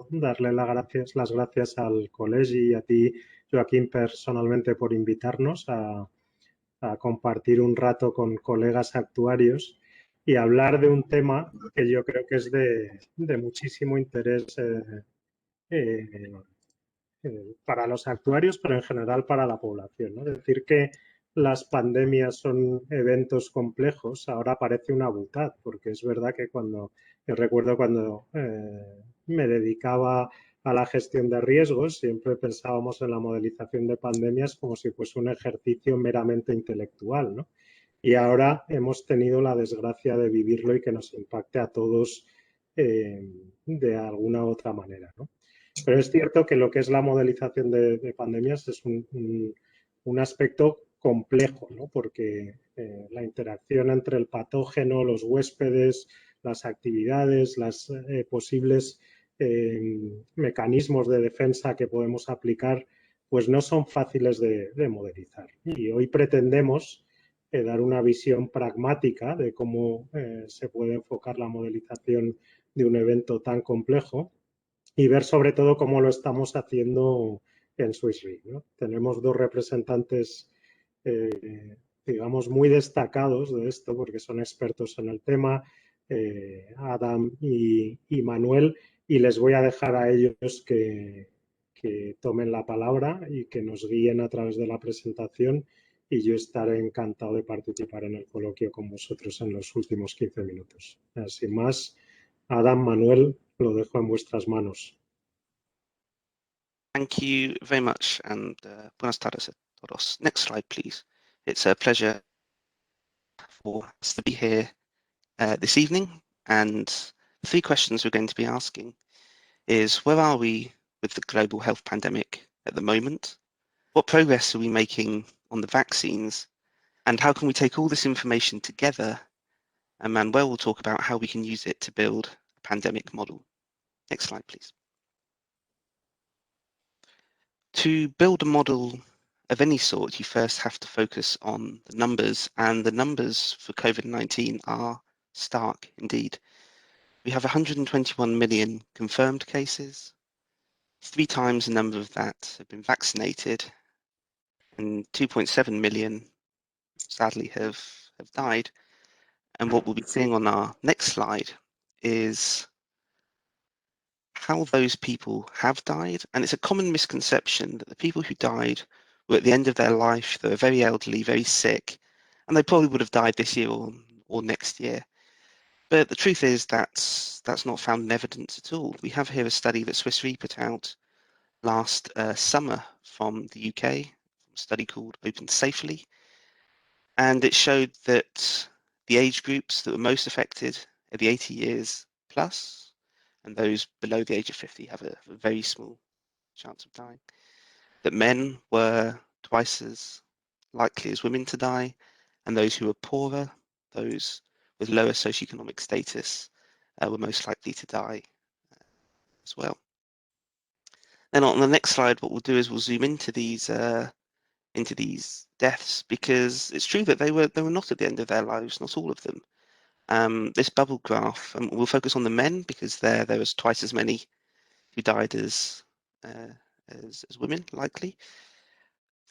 darle las gracias al Collegi y a ti, Joaquín, personalmente por invitarnos a compartir un rato con colegas actuarios y hablar de un tema que yo creo que es de muchísimo interés eh, para los actuarios, pero en general para la población, ¿no? Decir que las pandemias son eventos complejos ahora parece una butad, porque es verdad que yo recuerdo cuando me dedicaba a la gestión de riesgos, siempre pensábamos en la modelización de pandemias como si fuese un ejercicio meramente intelectual, ¿no? Y ahora hemos tenido la desgracia de vivirlo y que nos impacte a todos de alguna u otra manera, ¿no? Pero es cierto que lo que es la modelización de pandemias es un aspecto complejo, ¿no? Porque la interacción entre el patógeno, los huéspedes, las actividades, los posibles mecanismos de defensa que podemos aplicar, pues no son fáciles de modelizar. Y hoy pretendemos dar una visión pragmática de cómo se puede enfocar la modelización de un evento tan complejo y ver sobre todo cómo lo estamos haciendo en Swiss Re, ¿no? Tenemos dos representantes, digamos, muy destacados de esto porque son expertos en el tema, Adam y Manuel, y les voy a dejar a ellos que tomen la palabra y que nos guíen a través de la presentación y yo estaré encantado de participar en el coloquio con vosotros en los últimos 15 minutos. Sin más, Adam, Manuel, lo dejo en vuestras manos. Thank you very much, and buenas tardes a todos. Next slide, please. It's a pleasure for us to be here this evening, and the three questions we're going to be asking is, where are we with the global health pandemic at the moment? What progress are we making on the vaccines? And how can we take all this information together? And Manuel will talk about how we can use it to build a pandemic model. Next slide, please. To build a model of any sort, you first have to focus on the numbers, and the numbers for COVID-19 are stark indeed. We have 121 million confirmed cases, 3 times the number of that have been vaccinated, and 2.7 million sadly have died. And what we'll be seeing on our next slide is how those people have died. And it's a common misconception that the people who died were at the end of their life, they were very elderly, very sick, and they probably would have died this year or next year. But the truth is that's not found in evidence at all. We have here a study that Swiss Re put out last summer from the UK, a study called Open Safely, and it showed that the age groups that were most affected are the 80 years plus, and those below the age of 50 have a very small chance of dying. That men were twice as likely as women to die, and those who were poorer, those with lower socioeconomic status, were most likely to die as well. Then on the next slide, what we'll do is we'll zoom into these deaths, because it's true that they were not at the end of their lives, not all of them. This bubble graph, and we'll focus on the men because there was twice as many who died as women, likely.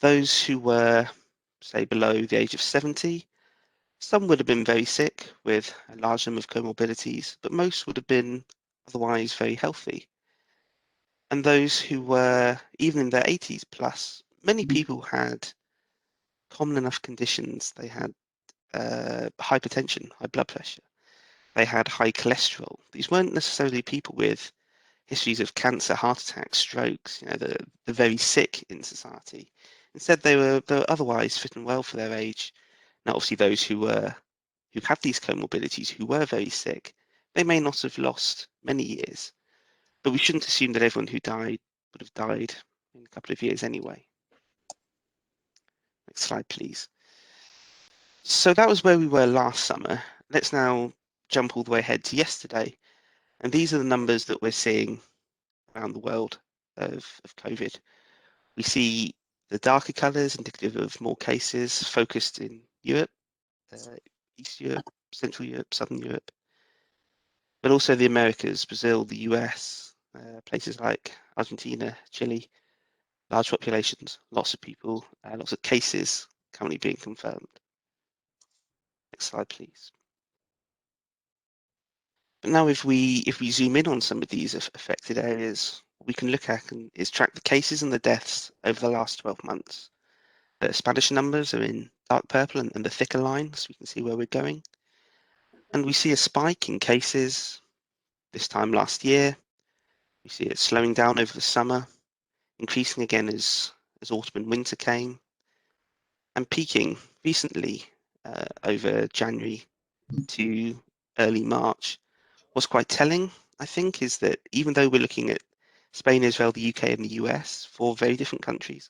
Those who were, say, below the age of 70, some would have been very sick with a large number of comorbidities, but most would have been otherwise very healthy. And those who were even in their 80s plus, many people had common enough conditions. They had hypertension, high blood pressure. They had high cholesterol. These weren't necessarily people with histories of cancer, heart attacks, strokes, the very sick in society. Instead, they were otherwise fit and well for their age. Now, obviously, those who have these comorbidities, who were very sick, they may not have lost many years, but we shouldn't assume that everyone who died would have died in a couple of years anyway. Next slide, please. So that was where we were last summer. Let's now jump all the way ahead to yesterday. And these are the numbers that we're seeing around the world of COVID. We see the darker colours indicative of more cases focused in Europe, East Europe, Central Europe, Southern Europe, but also the Americas, Brazil, the US, places like Argentina, Chile, large populations, lots of people, lots of cases currently being confirmed. Next slide, please. But now if we zoom in on some of these affected areas, what we can look at is track the cases and the deaths over the last 12 months. The Spanish numbers are in dark purple and the thicker line, so we can see where we're going. And we see a spike in cases this time last year. We see it slowing down over the summer, increasing again as autumn and winter came, and peaking recently over January to early March. What's quite telling, I think, is that even though we're looking at Spain, Israel, the UK, and the US, 4 very different countries,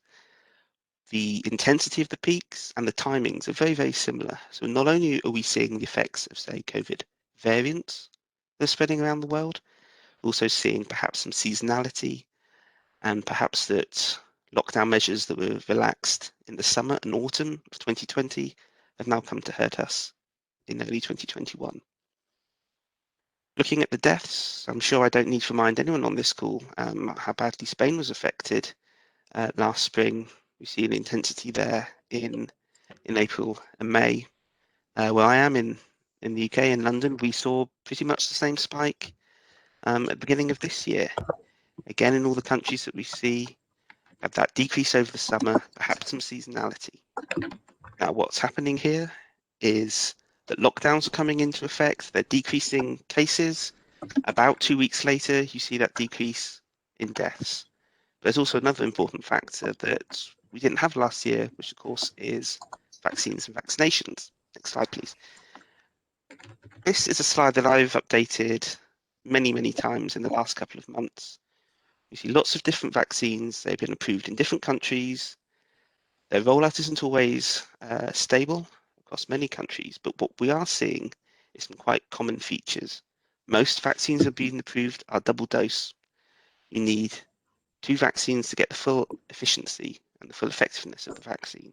the intensity of the peaks and the timings are very, very similar. So not only are we seeing the effects of, say, COVID variants that are spreading around the world, we're also seeing perhaps some seasonality and perhaps that lockdown measures that were relaxed in the summer and autumn of 2020 have now come to hurt us in early 2021. Looking at the deaths, I'm sure I don't need to remind anyone on this call how badly Spain was affected last spring. We see an intensity there in April and May. Where I am in the UK, in London, we saw pretty much the same spike at the beginning of this year. Again, in all the countries that we see, have that decrease over the summer, perhaps some seasonality. Now, what's happening here is that lockdowns are coming into effect. They're decreasing cases. About 2 weeks later, you see that decrease in deaths. But there's also another important factor that we didn't have last year, which of course is vaccines and vaccinations. Next slide, please. This is a slide that I've updated many, many times in the last couple of months. You see lots of different vaccines. They've been approved in different countries. Their rollout isn't always stable across many countries, but what we are seeing is some quite common features. Most vaccines that have been approved are double dose. You need 2 vaccines to get the full efficiency and the full effectiveness of the vaccine.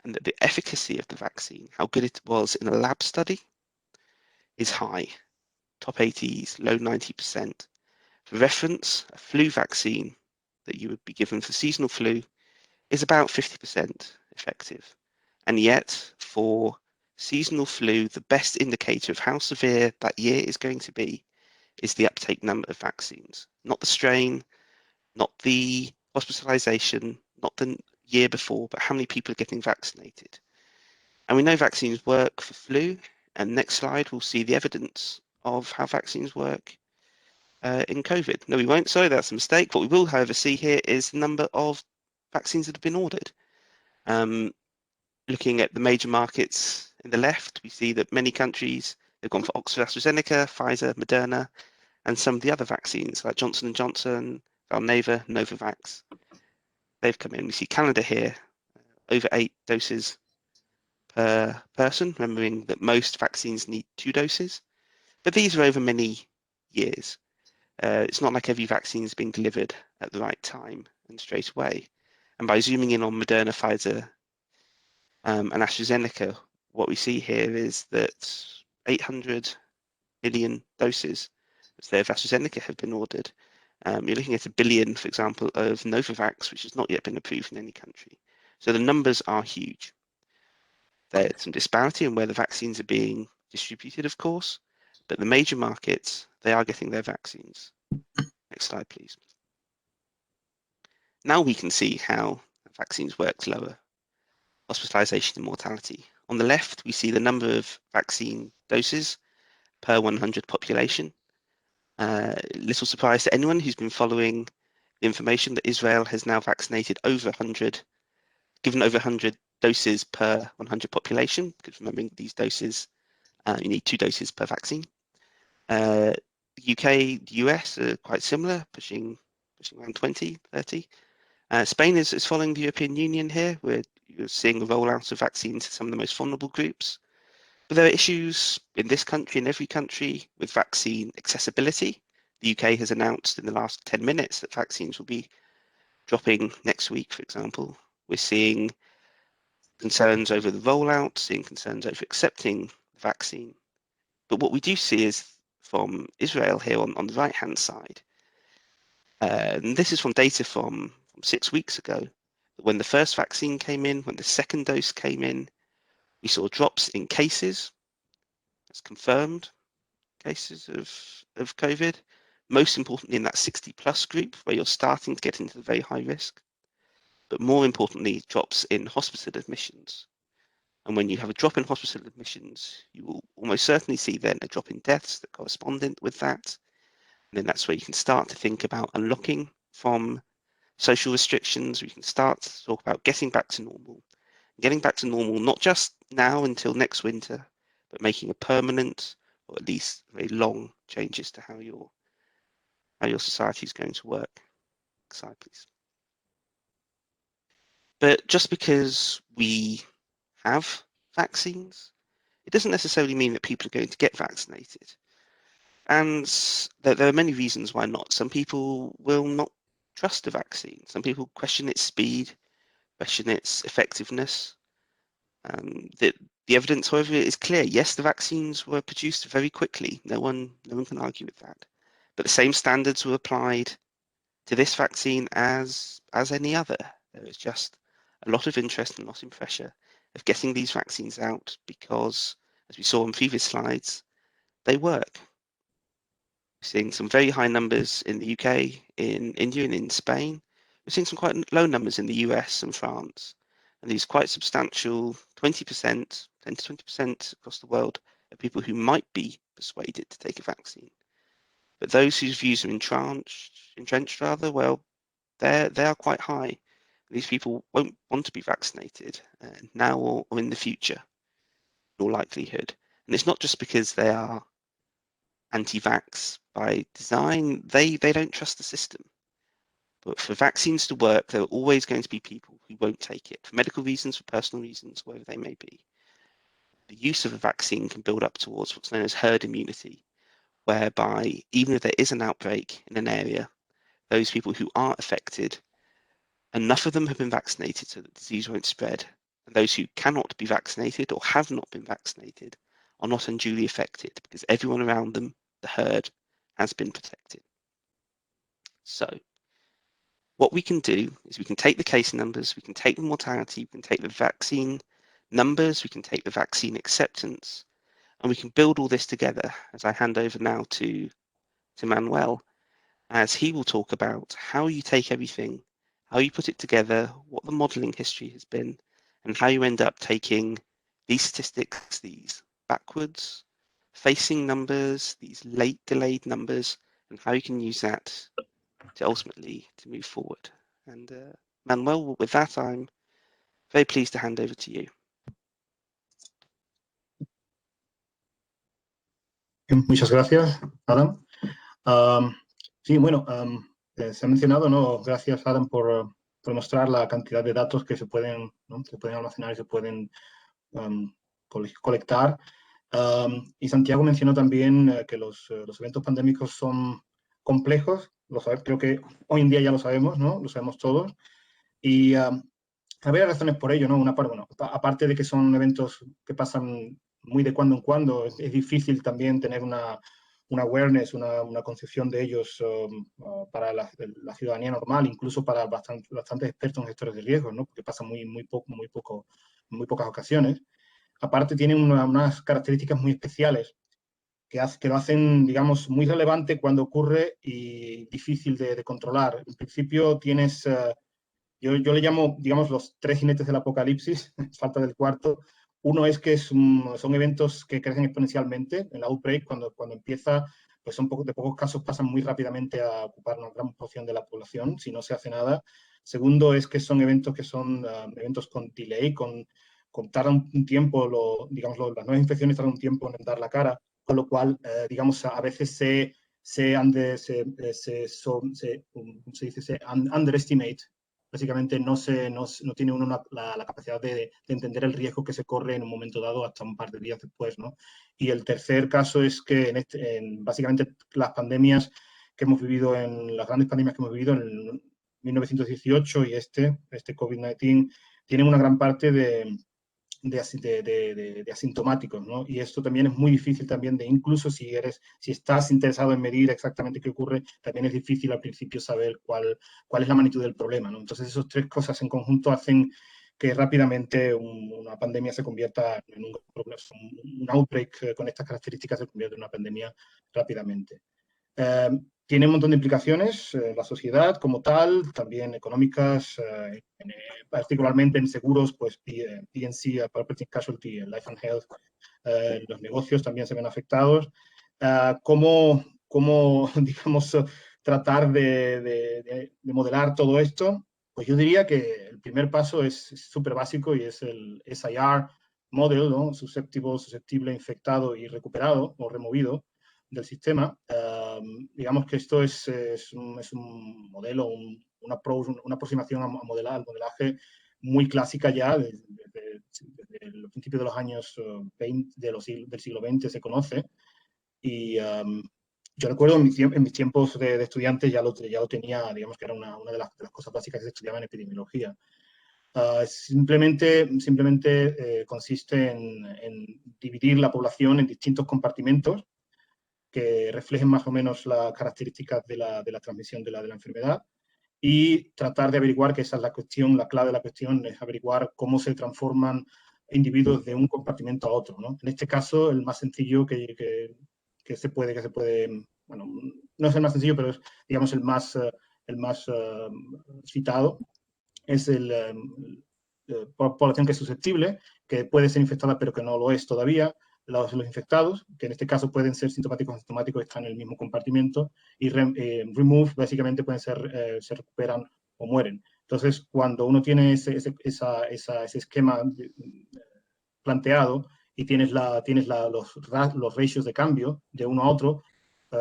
And that the efficacy of the vaccine, how good it was in a lab study, is high, top 80s, low 90%. For reference, a flu vaccine that you would be given for seasonal flu is about 50% effective. And yet, for seasonal flu, the best indicator of how severe that year is going to be is the uptake number of vaccines, not the strain, not the hospitalization, not the year before, but how many people are getting vaccinated. And we know vaccines work for flu. And next slide, we'll see the evidence of how vaccines work in COVID. No, we won't. Sorry, that's a mistake. What we will, however, see here is the number of vaccines that have been ordered. Looking at the major markets in the left, we see that many countries have gone for Oxford AstraZeneca, Pfizer, Moderna, and some of the other vaccines like Johnson & Johnson, Valneva, Novavax. They've come in. We see Canada here, over 8 doses per person, remembering that most vaccines need 2 doses. But these are over many years. It's not like every vaccine is being delivered at the right time and straight away. And by zooming in on Moderna, Pfizer, and AstraZeneca, what we see here is that 800 million doses of AstraZeneca have been ordered. You're looking at 1 billion, for example, of Novavax, which has not yet been approved in any country. So the numbers are huge. There's some disparity in where the vaccines are being distributed, of course, but the major markets, they are getting their vaccines. Next slide, please. Now we can see how vaccines work to lower hospitalization and mortality. On the left, we see the number of vaccine doses per 100 population. Little surprise to anyone who's been following the information that Israel has now vaccinated over 100, given over 100 doses per 100 population, because remembering these doses, you need 2 doses per vaccine. The UK, the US are quite similar, pushing around 20, 30. Spain is following the European Union here. We're seeing the rollout of vaccines to some of the most vulnerable groups. But there are issues in this country, in every country, with vaccine accessibility. The UK has announced in the last 10 minutes that vaccines will be dropping next week, for example. We're seeing concerns over the rollout, seeing concerns over accepting the vaccine. But what we do see is from Israel here on the right-hand side, And this is from data from 6 weeks ago. When the first vaccine came in, when the second dose came in, we saw drops in cases. That's confirmed cases of COVID. Most importantly, in that 60+ group, where you're starting to get into the very high risk. But more importantly, drops in hospital admissions. And when you have a drop in hospital admissions, you will almost certainly see then a drop in deaths that correspondent with that. And then that's where you can start to think about unlocking from social restrictions. We can start to talk about getting back to normal. Getting back to normal, not just now until next winter, but making a permanent or at least very long changes to how your society is going to work. Next slide, please. But just because we have vaccines, it doesn't necessarily mean that people are going to get vaccinated. And there are many reasons why not. Some people will not trust a vaccine. Some people question its speed, question its effectiveness. The evidence, however, is clear. Yes, the vaccines were produced very quickly. No one can argue with that. But the same standards were applied to this vaccine as any other. There is just a lot of interest and a lot of pressure of getting these vaccines out because, as we saw on previous slides, they work. We're seeing some very high numbers in the UK, in India, and in Spain. We're seeing some quite low numbers in the US and France. And these quite substantial 20%, 10 to 20% across the world of people who might be persuaded to take a vaccine. But those whose views are entrenched rather, well, they are quite high. These people won't want to be vaccinated now or in the future, in all likelihood. And it's not just because they are anti-vax by design, they don't trust the system. But for vaccines to work, there are always going to be people who won't take it, for medical reasons, for personal reasons, whatever they may be. The use of a vaccine can build up towards what's known as herd immunity, whereby even if there is an outbreak in an area, those people who are affected, enough of them have been vaccinated so that the disease won't spread. And those who cannot be vaccinated or have not been vaccinated are not unduly affected because everyone around them, the herd, has been protected. So what we can do is we can take the case numbers, we can take the mortality, we can take the vaccine numbers, we can take the vaccine acceptance, and we can build all this together as I hand over now to Manuel, as he will talk about how you take everything, how you put it together, what the modeling history has been, and how you end up taking these statistics, these backwards facing numbers, these late delayed numbers, and how you can use that to ultimately to move forward. And Manuel, with that, I'm very pleased to hand over to you. Muchas gracias, Adam. Sí, bueno, se ha mencionado, ¿no? Gracias, Adam, por mostrar la cantidad de datos que se pueden, ¿no? Se pueden almacenar y se pueden colectar. Y Santiago mencionó también que los eventos pandémicos son complejos. Creo que hoy en día ya lo sabemos, ¿no? Lo sabemos todos. Y habría razones por ello, ¿no? Bueno, aparte de que son eventos que pasan muy de cuando en cuando, es difícil también tener una awareness, una concepción de ellos para la ciudadanía normal, incluso para bastantes expertos en gestores de riesgos, ¿no? Porque pasa muy pocas ocasiones. Aparte tienen unas características muy especiales que lo hacen, digamos, muy relevante cuando ocurre y difícil de controlar. En principio tienes... Yo le llamo, digamos, los 3 jinetes del apocalipsis, falta del cuarto. Uno es que son eventos que crecen exponencialmente. En la outbreak, cuando empieza, pues de pocos casos pasan muy rápidamente a ocupar una gran porción de la población si no se hace nada. Segundo es que son eventos eventos con delay, tardan un tiempo, digamos, las nuevas infecciones tardan un tiempo en dar la cara, con lo cual, digamos, a veces se underestimate. Básicamente no tiene uno la capacidad de entender el riesgo que se corre en un momento dado hasta un par de días después, ¿no? Y el tercer caso es que básicamente las pandemias que hemos vivido, las grandes pandemias que hemos vivido en 1918 y este COVID-19, tienen una gran parte de de asintomáticos, ¿no? Y esto también es muy difícil también incluso si estás interesado en medir exactamente qué ocurre, también es difícil al principio saber cuál es la magnitud del problema, ¿no? Entonces, esas tres cosas en conjunto hacen que rápidamente una pandemia se convierta en un outbreak con estas características se convierte en una pandemia rápidamente. Tiene un montón de implicaciones en la sociedad como tal, también económicas, particularmente en seguros, pues P&C, Property Casualty, Life and Health, los negocios también se ven afectados. ¿Cómo, digamos, tratar de modelar todo esto? Pues yo diría que el primer paso es súper básico y es el SIR model, ¿no? Susceptible, infectado y recuperado o removido del sistema. Digamos que esto es un modelo, una aproximación al modelaje muy clásica ya, desde los principios de los años 20, del siglo XX se conoce. Y yo recuerdo en mis tiempos de estudiante ya lo tenía, digamos que era una de las cosas básicas que se estudiaba en epidemiología. Simplemente consiste en dividir la población en distintos compartimentos que reflejen más o menos las características de la transmisión de la enfermedad y tratar de averiguar, que esa es la cuestión, la clave de la cuestión es averiguar cómo se transforman individuos de un compartimento a otro, ¿no? En este caso, el más sencillo que se puede, bueno, no es el más sencillo, pero es, digamos, el más citado, es población que es susceptible, que puede ser infectada pero que no lo es todavía, los infectados, que en este caso pueden ser sintomáticos o asintomáticos, están en el mismo compartimento, y remove, básicamente pueden ser, se recuperan o mueren. Entonces, cuando uno tiene ese esquema planteado y tienes los ratios de cambio de uno a otro,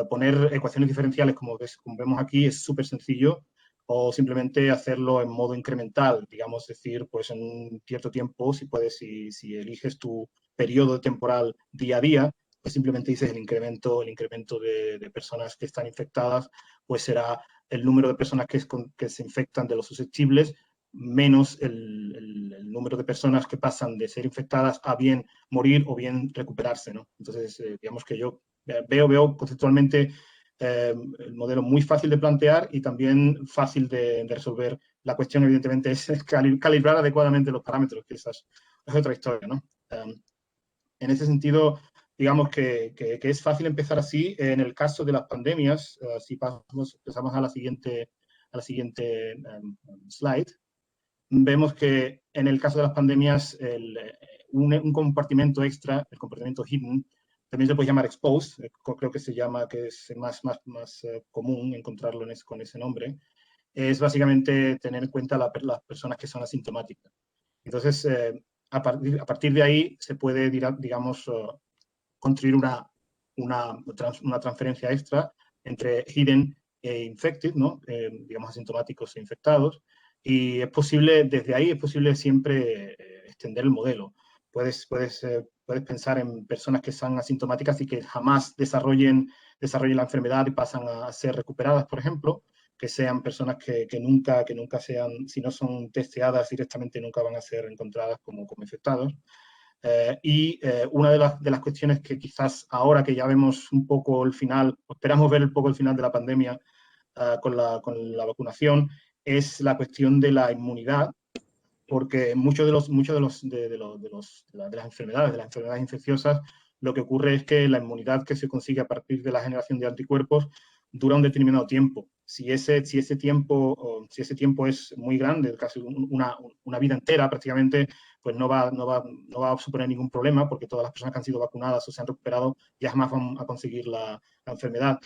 poner ecuaciones diferenciales, como vemos aquí, es súper sencillo, o simplemente hacerlo en modo incremental, digamos, decir, pues en un cierto tiempo, si eliges tu periodo temporal día a día, pues simplemente dices el incremento de personas que están infectadas, pues será el número de personas que se infectan de los susceptibles menos el número de personas que pasan de ser infectadas a bien morir o bien recuperarse, ¿no? Entonces, digamos que yo veo conceptualmente el modelo muy fácil de plantear y también fácil de resolver. La cuestión, evidentemente, es calibrar adecuadamente los parámetros, que esa es otra historia, ¿no? En ese sentido, digamos que es fácil empezar así. En el caso de las pandemias, si pasamos a la siguiente slide, vemos que en el caso de las pandemias, un compartimento extra, el compartimento hidden, también se puede llamar exposed, creo que que es más común encontrarlo con ese nombre, es básicamente tener en cuenta las personas que son asintomáticas. Entonces, a partir de ahí se puede, digamos, construir una transferencia extra entre hidden e infected, ¿no? Digamos, asintomáticos e infectados. Y desde ahí es posible siempre extender el modelo. Puedes pensar en personas que son asintomáticas y que jamás desarrollen la enfermedad y pasan a ser recuperadas, por ejemplo, que sean personas que nunca sean, si no son testeadas directamente, nunca van a ser encontradas como infectados. Una de las cuestiones que quizás ahora que ya vemos un poco el final, esperamos ver un poco el final de la pandemia con la vacunación, es la cuestión de la inmunidad, porque muchos de las enfermedades infecciosas, lo que ocurre es que la inmunidad que se consigue a partir de la generación de anticuerpos dura un determinado tiempo. Si ese tiempo es muy grande, casi una vida entera prácticamente, pues no va a suponer ningún problema, porque todas las personas que han sido vacunadas o se han recuperado ya jamás van a conseguir la enfermedad,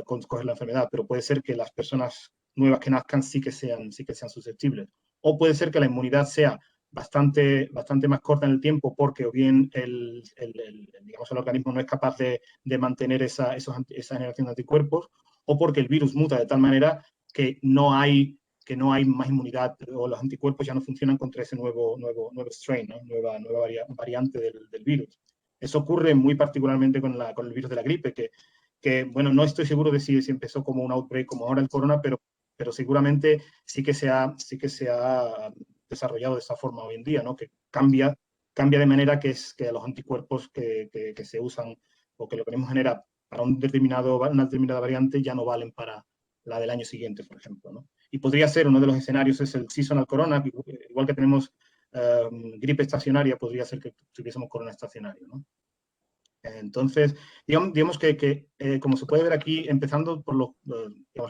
coger la enfermedad, pero puede ser que las personas nuevas que nazcan sí que sean susceptibles. O puede ser que la inmunidad sea bastante más corta en el tiempo porque o bien el organismo no es capaz de mantener esa generación de anticuerpos, o porque el virus muta de tal manera que no hay más inmunidad o los anticuerpos ya no funcionan contra ese nuevo strain, ¿no? nueva variante del virus. Eso ocurre muy particularmente con el virus de la gripe, que bueno, no estoy seguro de si empezó como un outbreak como ahora el corona, pero seguramente sí que se ha desarrollado de esa forma hoy en día, ¿no? Que cambia cambia de manera que los anticuerpos que se usan o que el organismo genera para una determinada variante ya no valen para la del año siguiente, por ejemplo, ¿no? Y podría ser, uno de los escenarios es el seasonal corona, igual que tenemos gripe estacionaria, podría ser que tuviésemos corona estacionario, ¿no? Entonces, digamos que como se puede ver aquí, empezando por los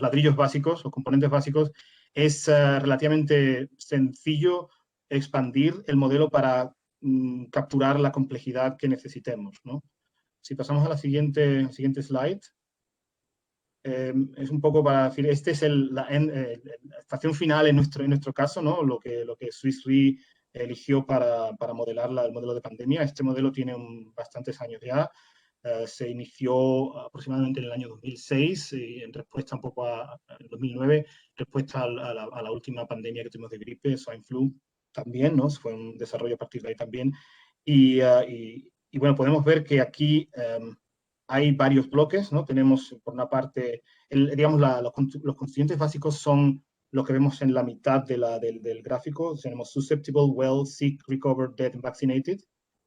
ladrillos básicos, los componentes básicos, es relativamente sencillo expandir el modelo para capturar la complejidad que necesitemos, ¿no? Si pasamos a la siguiente slide, es un poco para decir, este es la estación final en nuestro caso, ¿no? Lo que Swiss Re eligió para modelar el modelo de pandemia. Este modelo tiene bastantes años ya. Se inició aproximadamente en el año 2006 y en respuesta un poco en 2009, respuesta a la última pandemia que tuvimos de gripe, swine flu, también, ¿no? Fue un desarrollo a partir de ahí también. Y bueno, podemos ver que aquí hay varios bloques, ¿no? Tenemos por una parte, digamos, los constituyentes básicos son lo que vemos en la mitad del gráfico. Tenemos susceptible, well, sick, recovered, dead, and vaccinated.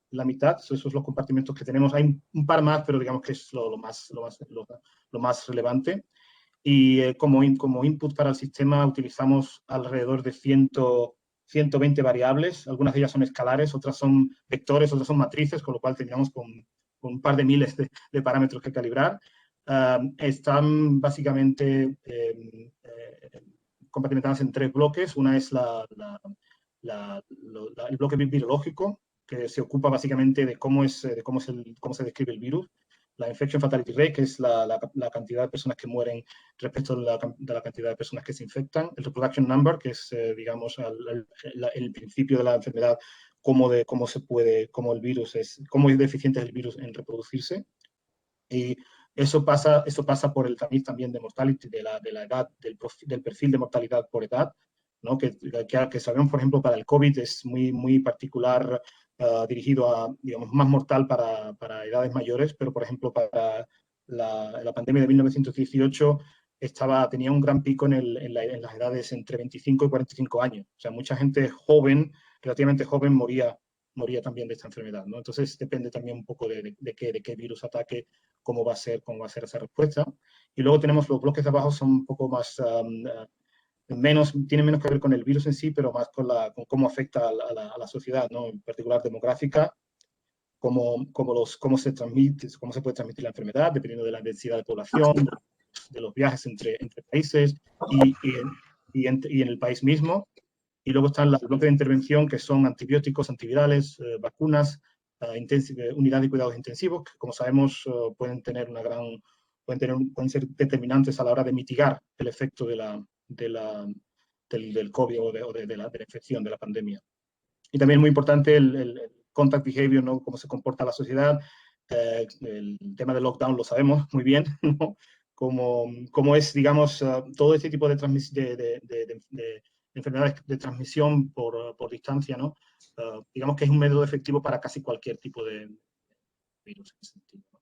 La mitad, esos son los compartimentos que tenemos. Hay un par más, pero digamos que es lo más relevante. Y como input para el sistema utilizamos alrededor de 120 variables. Algunas de ellas son escalares, otras son vectores, otras son matrices, con lo cual tendríamos con un par de miles de parámetros que calibrar. Están básicamente compartimentadas en 3 bloques. Una es el bloque virológico, que se ocupa básicamente de cómo se describe el virus. La infection fatality rate, que es la cantidad de personas que mueren respecto de la cantidad de personas que se infectan. El reproduction number, que es, digamos, el principio de la enfermedad, cómo el virus cómo es deficiente el virus en reproducirse. Y eso pasa por el tamiz también de mortality, de la edad, del perfil de mortalidad por edad, ¿no? Que sabemos, por ejemplo, para el COVID es muy particular, dirigido a, digamos, más mortal para edades mayores, pero, por ejemplo, para la pandemia de 1918 tenía un gran pico en las edades entre 25 y 45 años. O sea, mucha gente joven, relativamente joven, moría también de esta enfermedad, ¿no? Entonces, depende también un poco de qué virus ataque, cómo va a ser esa respuesta. Y luego tenemos los bloques de abajo, son un poco más... tiene menos que ver con el virus en sí, pero más con cómo afecta a la sociedad, ¿no? En particular demográfica, cómo se puede transmitir la enfermedad, dependiendo de la densidad de población, de los viajes entre países y en el país mismo. Y luego están los bloques de intervención, que son antibióticos, antivirales, vacunas, unidades de cuidados intensivos, que como sabemos pueden ser determinantes a la hora de mitigar el efecto del COVID o de la infección, de la pandemia. Y también es muy importante el contact behavior, ¿no? Cómo se comporta la sociedad. El tema del lockdown lo sabemos muy bien, ¿no? Cómo es, digamos, todo este tipo de enfermedades de transmisión por distancia, ¿no? Digamos que es un método efectivo para casi cualquier tipo de virus. En ese sentido, ¿no?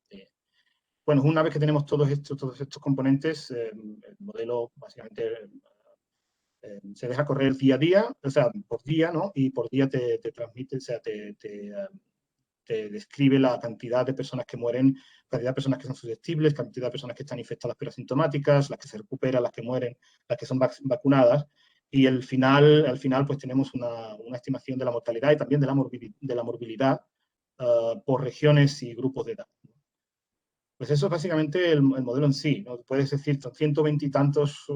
Bueno, una vez que tenemos todos estos componentes, el modelo básicamente se deja correr día a día, o sea, por día, ¿no? Y por día te transmite, o sea, te describe la cantidad de personas que mueren, cantidad de personas que son susceptibles, cantidad de personas que están infectadas pero asintomáticas, las que se recuperan, las que mueren, las que son vacunadas. Y al final pues tenemos una estimación de la mortalidad y también de la morbilidad por regiones y grupos de edad. Pues eso es básicamente el modelo en sí, ¿no? Puedes decir, 120 y tantos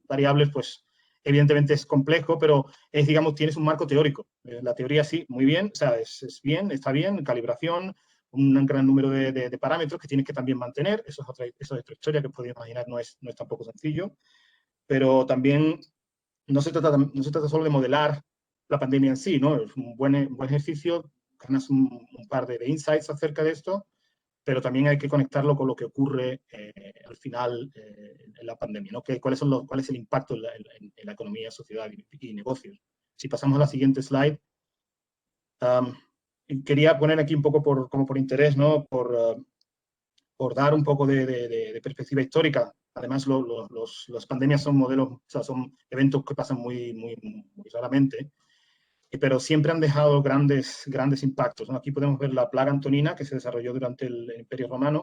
variables, pues evidentemente es complejo, pero digamos, tienes un marco teórico. La teoría sí, muy bien, o sea, está bien, calibración, un gran número de parámetros que tienes que también mantener. Eso es otra historia que podéis imaginar, no es tampoco sencillo, pero también no se trata solo de modelar la pandemia en sí, ¿no? Es un buen ejercicio, ganas un par de insights acerca de esto, pero también hay que conectarlo con lo que ocurre al final en la pandemia, ¿no? ¿Cuál es el impacto en la economía, sociedad y negocios? Si pasamos a la siguiente slide, quería poner aquí un poco como por interés, ¿no? Por dar un poco de perspectiva histórica. Además, las pandemias son modelos, o sea, son eventos que pasan muy raramente. pero siempre han dejado grandes impactos, ¿no? Aquí podemos ver la plaga antonina que se desarrolló durante el Imperio Romano.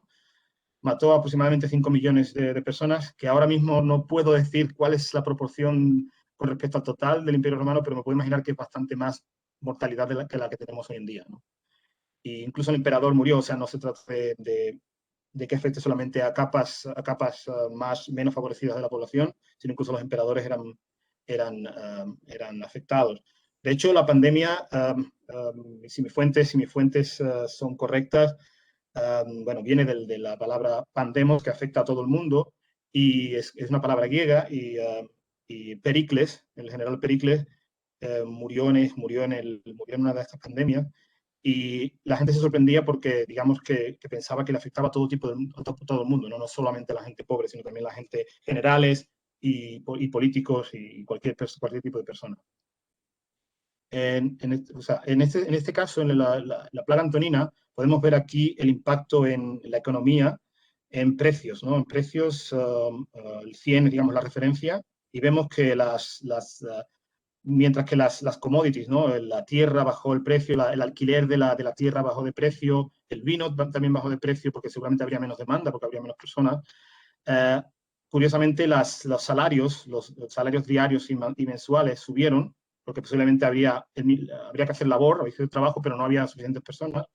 Mató aproximadamente 5 millones de personas, que ahora mismo no puedo decir cuál es la proporción con respecto al total del Imperio Romano, pero me puedo imaginar que es bastante más mortalidad que la que tenemos hoy en día, ¿no? E incluso el emperador murió, o sea, no se trata de que afecte solamente a capas menos favorecidas de la población, sino incluso los emperadores eran afectados. De hecho, la pandemia, si mis fuentes son correctas, bueno, viene de la palabra pandemos, que afecta a todo el mundo, y es una palabra griega, y Pericles, el general Pericles, murió en una de estas pandemias, y la gente se sorprendía porque, digamos, que pensaba que le afectaba a todo el mundo, ¿no? No solamente a la gente pobre, sino también a la gente generales y políticos y cualquier tipo de persona. En este caso, en la plaga antonina, podemos ver aquí el impacto en la economía, en precios, ¿no? En precios, el 100, digamos, la referencia, y vemos que mientras que las commodities, ¿no? La tierra bajó el precio, el alquiler de la tierra bajó de precio, el vino también bajó de precio porque seguramente habría menos demanda, porque habría menos personas. Curiosamente, los salarios diarios y mensuales subieron, porque posiblemente habría que hacer labor, habría que hacer trabajo, pero no había suficientes personas.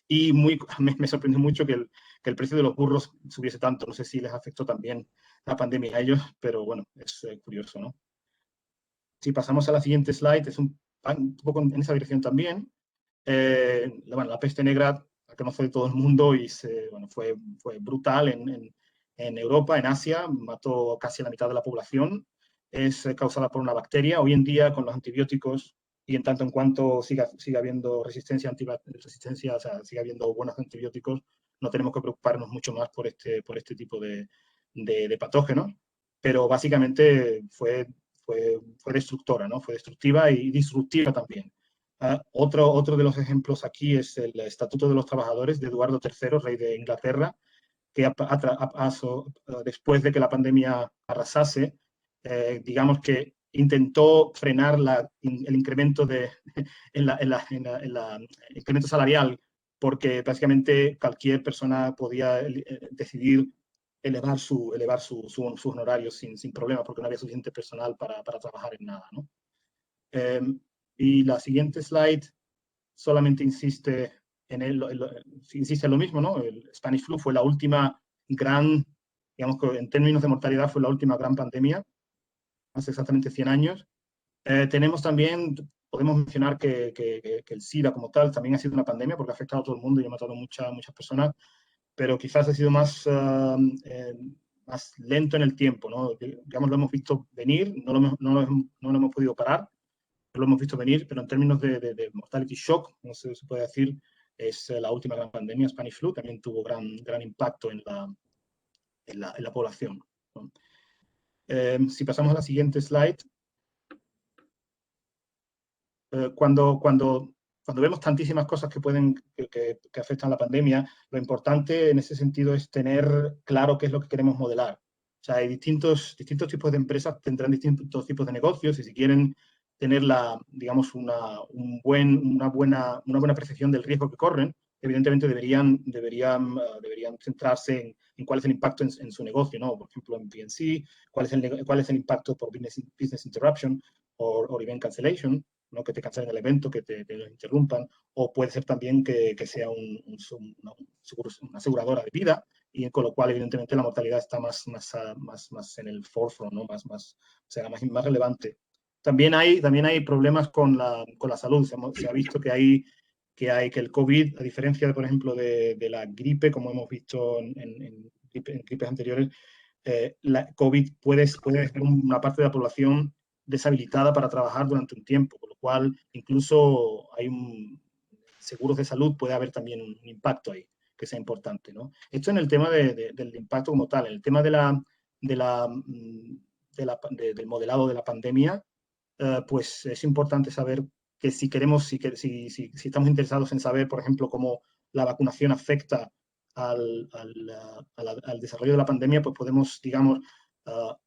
Y me sorprendió mucho que el precio de los burros subiese tanto. No sé si les afectó también la pandemia a ellos, pero bueno, es curioso, ¿no? Si pasamos a la siguiente slide, es un poco en esa dirección también. Bueno, la peste negra la conoce todo el mundo y fue brutal en Europa, en Asia, mató casi a la mitad de la población. Es causada por una bacteria. Hoy en día, con los antibióticos y en tanto en cuanto siga habiendo resistencia, o sea, siga habiendo buenos antibióticos, no tenemos que preocuparnos mucho más por este tipo de patógenos. Pero básicamente fue destructora, ¿no? Fue destructiva y disruptiva también. Otro de los ejemplos aquí es el Estatuto de los Trabajadores de Eduardo III, rey de Inglaterra, que después de que la pandemia arrasase, digamos que intentó frenar el incremento incremento salarial, porque básicamente cualquier persona podía decidir elevar sus honorarios sin problema, porque no había suficiente personal para trabajar en nada, ¿no? Y la siguiente slide solamente insiste en lo mismo, ¿no? El Spanish Flu fue la última digamos que en términos de mortalidad fue la última gran pandemia, hace exactamente 100 años. Podemos mencionar que el SIDA como tal también ha sido una pandemia porque ha afectado a todo el mundo y ha matado a muchas personas, pero quizás ha sido más lento en el tiempo, ¿no? Digamos, lo hemos visto venir, no lo hemos podido parar, lo hemos visto venir, pero en términos de mortality shock, no sé si se puede decir, es la última gran pandemia. Spanish Flu también tuvo gran impacto en la población, ¿no? Si pasamos a la siguiente slide, cuando vemos tantísimas cosas que afectan a la pandemia, lo importante en ese sentido es tener claro qué es lo que queremos modelar. O sea, hay distintos tipos de empresas, tendrán distintos tipos de negocios, y si quieren tener digamos, una buena percepción del riesgo que corren, evidentemente deberían centrarse en cuál es el impacto en su negocio, ¿no? Por ejemplo, en P&C, cuál es el impacto por business interruption o event cancellation, ¿no? Que te cancelen el evento, que te interrumpan, o puede ser también que sea una aseguradora de vida, y con lo cual evidentemente la mortalidad está más en el forefront, ¿no? más relevante. También hay problemas con la salud. Se ha visto que el COVID, a diferencia, por ejemplo, de la gripe, como hemos visto en gripes anteriores, la COVID puede dejar una parte de la población deshabilitada para trabajar durante un tiempo, con lo cual incluso seguros de salud puede haber también un impacto ahí que sea importante, ¿no? Esto en el tema del impacto como tal. En el tema del modelado de la pandemia, pues es importante saber que si estamos interesados en saber, por ejemplo, cómo la vacunación afecta al desarrollo de la pandemia, pues podemos, digamos,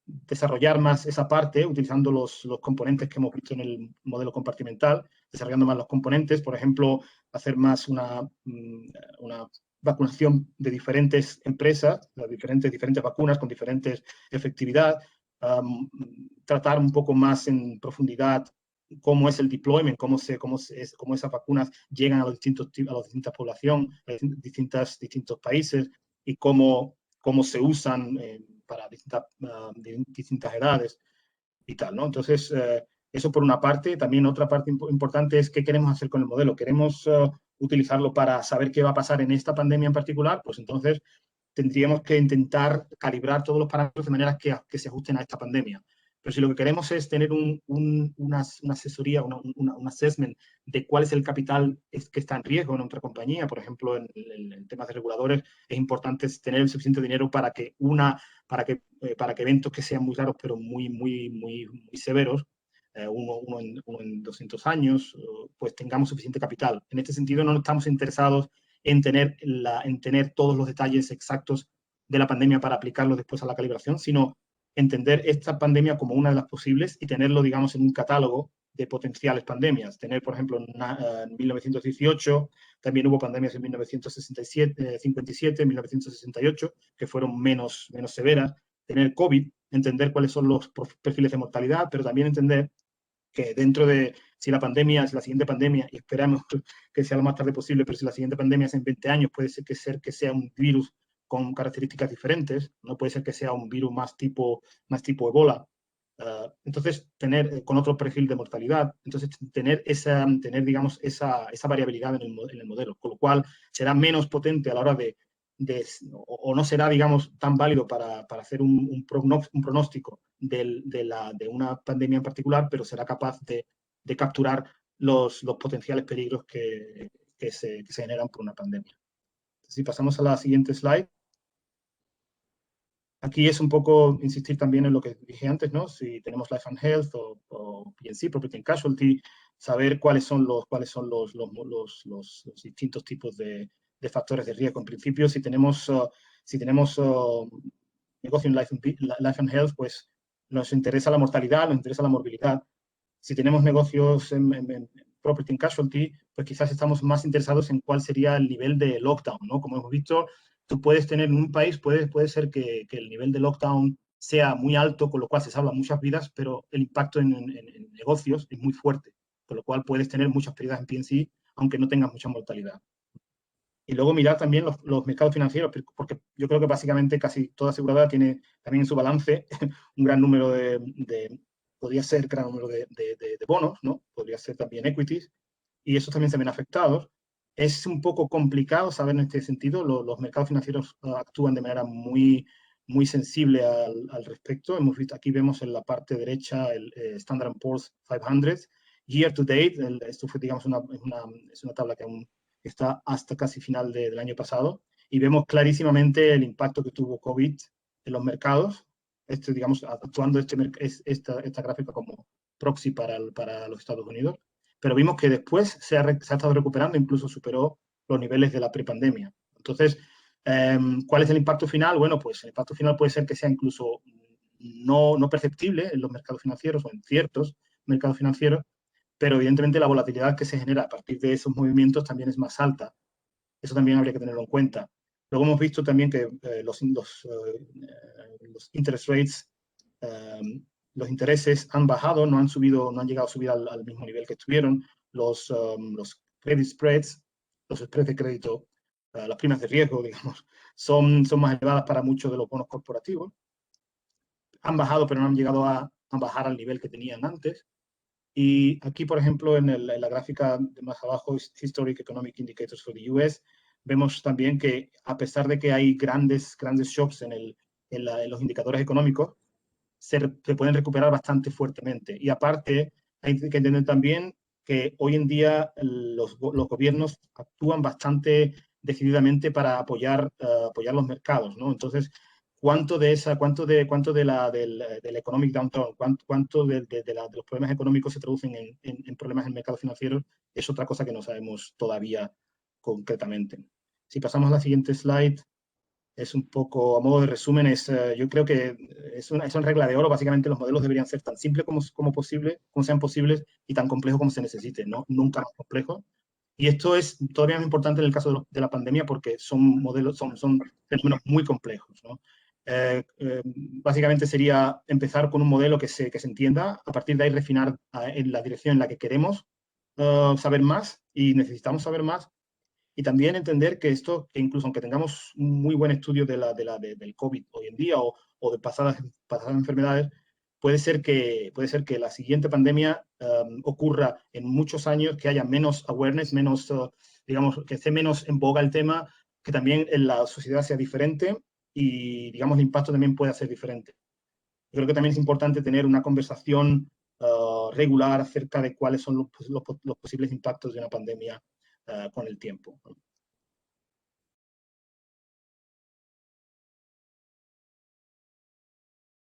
desarrollar más esa parte utilizando los componentes que hemos visto en el modelo compartimental, desarrollando más los componentes, por ejemplo, hacer más una vacunación de diferentes empresas, diferentes vacunas con diferentes efectividad, tratar un poco más en profundidad cómo es el deployment, cómo esas vacunas llegan a las distintas poblaciones, a los distintos países y cómo se usan para distintas edades y tal, ¿no? Entonces, eso por una parte. También otra parte importante es qué queremos hacer con el modelo. ¿Queremos utilizarlo para saber qué va a pasar en esta pandemia en particular? Pues entonces tendríamos que intentar calibrar todos los parámetros de manera que se ajusten a esta pandemia. Pero si lo que queremos es tener una asesoría, un assessment de cuál es el capital que está en riesgo en nuestra compañía, por ejemplo, en temas de reguladores, es importante tener el suficiente dinero para que eventos que sean muy raros pero muy severos, uno en 200 años, pues tengamos suficiente capital. En este sentido, no estamos interesados en tener todos los detalles exactos de la pandemia para aplicarlos después a la calibración, sino entender esta pandemia como una de las posibles y tenerlo, digamos, en un catálogo de potenciales pandemias. Tener, por ejemplo, en 1918, también hubo pandemias en 1957, 1968, que fueron menos severas. Tener COVID, entender cuáles son los perfiles de mortalidad, pero también entender que dentro de, si la siguiente pandemia, y esperamos que sea lo más tarde posible, pero si la siguiente pandemia es en 20 años, puede ser que sea un virus con características diferentes, no puede ser que sea un virus más tipo Ebola. Entonces, con otro perfil de mortalidad, entonces tener digamos, esa variabilidad en el modelo, con lo cual será menos potente a la hora o no será, digamos, tan válido para hacer un pronóstico de una pandemia en particular, pero será capaz de capturar los potenciales peligros que se generan por una pandemia. Si pasamos a la siguiente slide. Aquí es un poco insistir también en lo que dije antes, ¿no? Si tenemos Life and Health o P&C, Property and Casualty, saber cuáles son los distintos tipos de factores de riesgo. En principio, si tenemos negocio en Life and Health, pues nos interesa la mortalidad, nos interesa la morbilidad. Si tenemos negocios en Property and Casualty, pues quizás estamos más interesados en cuál sería el nivel de lockdown, ¿no? Como hemos visto, tú puedes tener en un país, puede ser que el nivel de lockdown sea muy alto, con lo cual se salvan muchas vidas, pero el impacto en negocios es muy fuerte, con lo cual puedes tener muchas pérdidas en P&C, aunque no tengas mucha mortalidad. Y luego mirar también los mercados financieros, porque yo creo que básicamente casi toda aseguradora tiene también en su balance un gran número podría ser gran número de bonos, ¿no? Podría ser también equities, y esos también se ven afectados. Es un poco complicado saber en este sentido. Los mercados financieros actúan de manera muy sensible al respecto. Aquí vemos en la parte derecha el Standard & Poor's 500. Year to date, esto fue, digamos, es una tabla que aún está hasta casi final del año pasado, y vemos clarísimamente el impacto que tuvo COVID en los mercados, digamos, actuando esta gráfica como proxy para los Estados Unidos. Pero vimos que después se ha estado recuperando, incluso superó los niveles de la prepandemia. Entonces, ¿cuál es el impacto final? Bueno, pues el impacto final puede ser que sea incluso no perceptible en los mercados financieros o en ciertos mercados financieros, pero evidentemente la volatilidad que se genera a partir de esos movimientos también es más alta. Eso también habría que tenerlo en cuenta. Luego hemos visto también que los interest rates, los intereses han bajado, no han llegado a subir al mismo nivel que estuvieron. Los credit spreads, los spreads de crédito, las primas de riesgo, digamos, son más elevadas para muchos de los bonos corporativos. Han bajado, pero no han llegado a bajar al nivel que tenían antes. Y aquí, por ejemplo, en la gráfica de más abajo, Historic Economic Indicators for the US, vemos también que a pesar de que hay grandes shocks en los indicadores económicos, se pueden recuperar bastante fuertemente. Y aparte, hay que entender también que hoy en día los gobiernos actúan bastante decididamente para apoyar los mercados, ¿no? Entonces, ¿cuánto del economic downturn, cuánto de los problemas económicos se traducen en problemas en mercados financieros? Es otra cosa que no sabemos todavía concretamente. Si pasamos a la siguiente slide, es un poco, a modo de resumen, yo creo que es una regla de oro. Básicamente los modelos deberían ser tan simples como sean posibles y tan complejos como se necesite, ¿no? Nunca más complejos. Y esto es todavía más importante en el caso de la pandemia porque son fenómenos muy complejos, ¿no? Básicamente sería empezar con un modelo que se entienda, a partir de ahí refinar en la dirección en la que queremos saber más y necesitamos saber más. Y también entender que esto, que incluso aunque tengamos un muy buen estudio del COVID hoy en día o de pasadas enfermedades, puede ser que la siguiente pandemia ocurra en muchos años, que haya menos awareness, digamos, que esté menos en boga el tema, que también en la sociedad sea diferente y, digamos, el impacto también pueda ser diferente. Yo creo que también es importante tener una conversación regular acerca de cuáles son los posibles impactos de una pandemia con el tiempo.